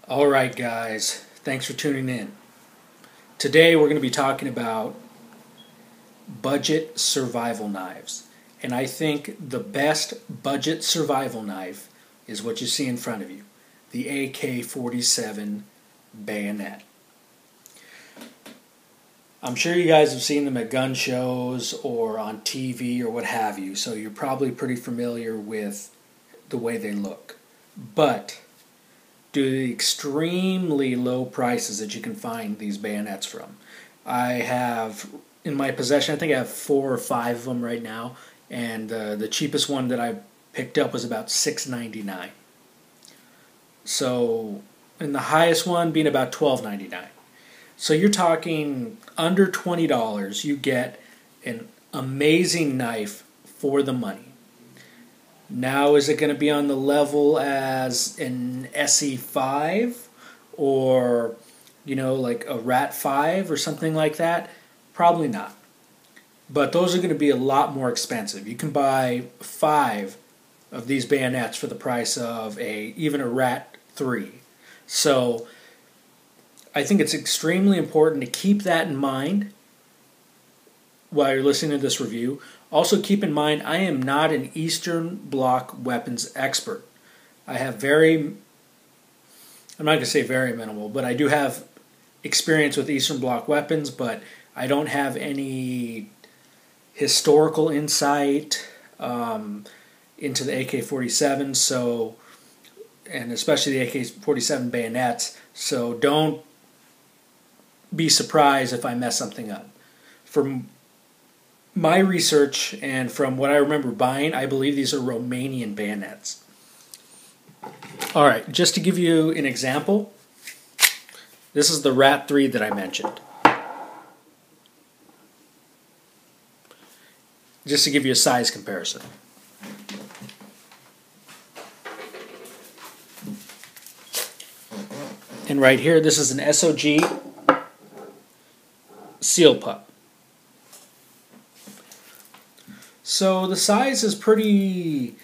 Alright guys, thanks for tuning in. Today we're going to be talking about budget survival knives. And I think the best budget survival knife is what you see in front of you, the AK-47 bayonet. I'm sure you guys have seen them at gun shows or on TV or what have you, so you're probably pretty familiar with the way they look. But due to the extremely low prices that you can find these bayonets from, I have in my possession, I think I have 4 or 5 of them right now, and the cheapest one that I picked up was about $6.99. So, and the highest one being about $12.99. So you're talking under $20, you get an amazing knife for the money. Now, is it going to be on the level as an SE5 or, like a Rat 5 or something like that? Probably not. But those are going to be a lot more expensive. You can buy 5 of these bayonets for the price of even a Rat 3. So I think it's extremely important to keep that in mind while you're listening to this review. Also keep in mind, I am not an Eastern Bloc weapons expert. I have I'm not going to say very minimal, but I do have experience with Eastern Bloc weapons, but I don't have any historical insight into the AK-47, and especially the AK-47 bayonets, so don't be surprised if I mess something up. From my research and from what I remember buying, I believe these are Romanian bayonets. Alright, just to give you an example, this is the Rat 3 that I mentioned. Just to give you a size comparison. And right here, this is an SOG Seal Pup. So the size is pretty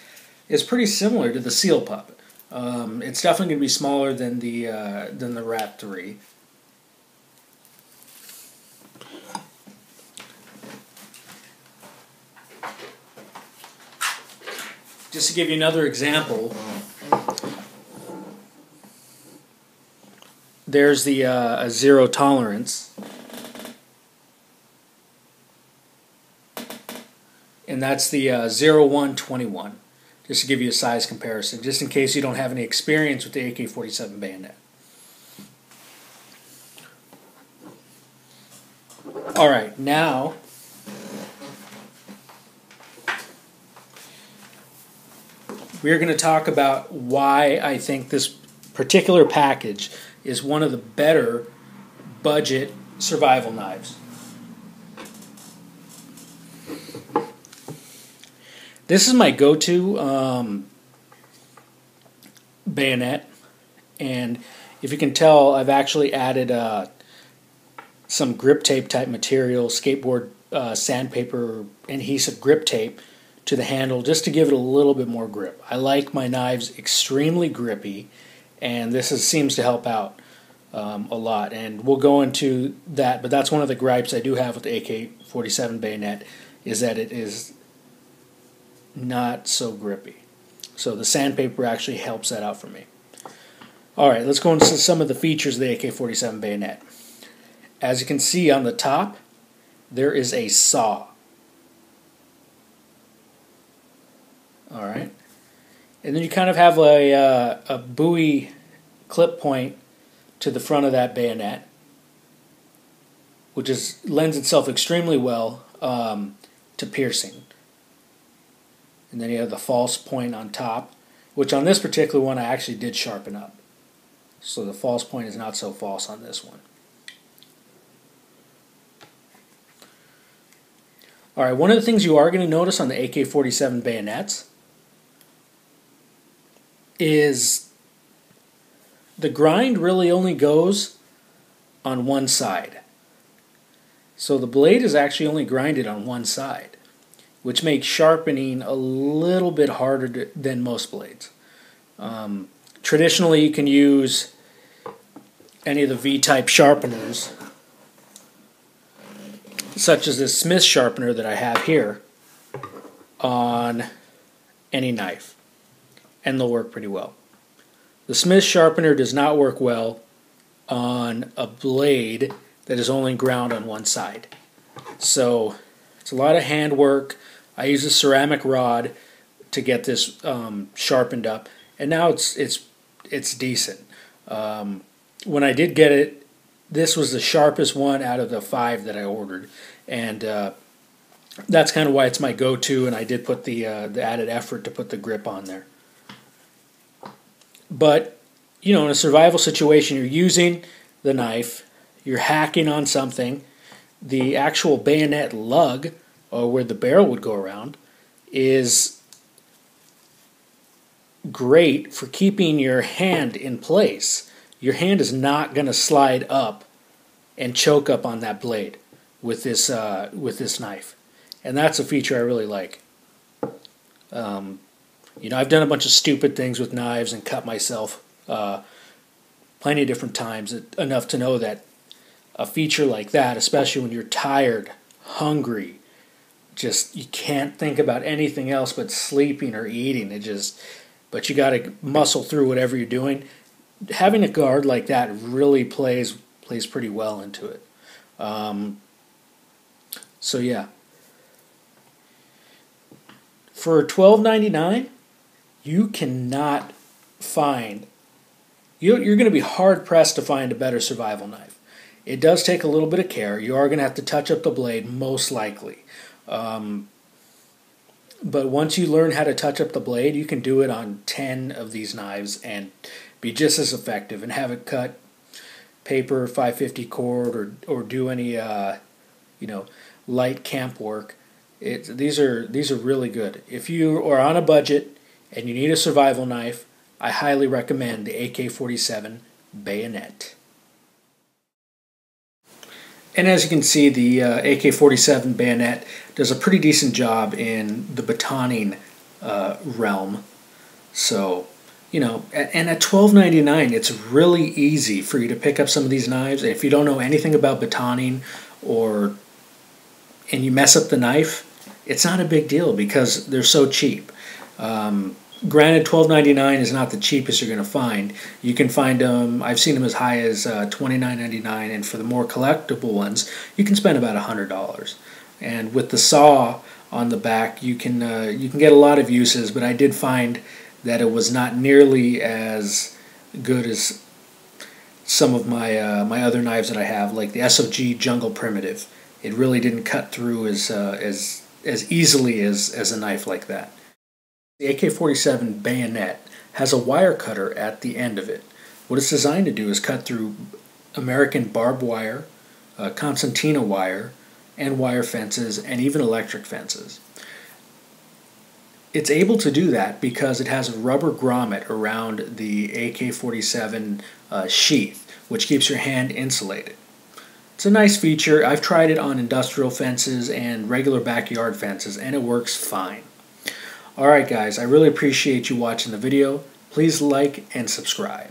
similar to the Seal Pup. It's definitely going to be smaller than the Rat 3. Just to give you another example, there's the zero tolerance. And that's the 0121, just to give you a size comparison, just in case you don't have any experience with the AK-47 bayonet. Alright, now we're going to talk about why I think this particular package is one of the better budget survival knives. This is my go-to bayonet, and if you can tell, I've actually added some grip tape type material, skateboard sandpaper adhesive grip tape to the handle just to give it a little bit more grip. I like my knives extremely grippy, and this seems to help out a lot, and we'll go into that, but that's one of the gripes I do have with the AK-47 bayonet, is that it is not so grippy. So the sandpaper actually helps that out for me. Alright, let's go into some of the features of the AK-47 bayonet. As you can see on the top, there is a saw. Alright. And then you kind of have a buoy clip point to the front of that bayonet, which lends itself extremely well to piercing. And then you have the false point on top, which on this particular one I actually did sharpen up. So the false point is not so false on this one. Alright, one of the things you are going to notice on the AK-47 bayonets is the grind really only goes on one side. So the blade is actually only grinded on one side, which makes sharpening a little bit harder than most blades. Traditionally, you can use any of the V-type sharpeners, such as this Smith sharpener that I have here, on any knife, and they'll work pretty well. The Smith sharpener does not work well on a blade that is only ground on one side. So it's a lot of hand work. I use a ceramic rod to get this sharpened up, and now it's decent. When I did get it, this was the sharpest one out of the 5 that I ordered, and that's kind of why it's my go-to. And I did put the added effort to put the grip on there. But in a survival situation, you're using the knife, you're hacking on something. The actual bayonet lug, or where the barrel would go around, is great for keeping your hand in place. Your hand is not going to slide up and choke up on that blade with this knife, and that's a feature I really like. I've done a bunch of stupid things with knives and cut myself plenty of different times, enough to know that a feature like that, especially when you're tired, hungry, just you can't think about anything else but sleeping or eating. But you got to muscle through whatever you're doing. Having a guard like that really plays pretty well into it. So yeah, for $12.99, you cannot find. You're going to be hard pressed to find a better survival knife. It does take a little bit of care. You are going to have to touch up the blade, most likely. But once you learn how to touch up the blade, you can do it on 10 of these knives and be just as effective and have it cut paper, 550 cord, or do any light camp work. These are really good. If you are on a budget and you need a survival knife, I highly recommend the AK-47 bayonet. And as you can see, the AK-47 bayonet does a pretty decent job in the batoning realm. So, and at $12.99, it's really easy for you to pick up some of these knives. And if you don't know anything about batoning and you mess up the knife, it's not a big deal because they're so cheap. Granted, $12.99 is not the cheapest you're going to find. You can find them, I've seen them as high as $29.99, and for the more collectible ones, you can spend about $100. And with the saw on the back, you can get a lot of uses, but I did find that it was not nearly as good as some of my my other knives that I have, like the SOG Jungle Primitive. It really didn't cut through as easily as a knife like that. The AK-47 bayonet has a wire cutter at the end of it. What it's designed to do is cut through American barbed wire, concertina wire, and wire fences, and even electric fences. It's able to do that because it has a rubber grommet around the AK-47 sheath, which keeps your hand insulated. It's a nice feature. I've tried it on industrial fences and regular backyard fences, and it works fine. Alright guys, I really appreciate you watching the video. Please like and subscribe.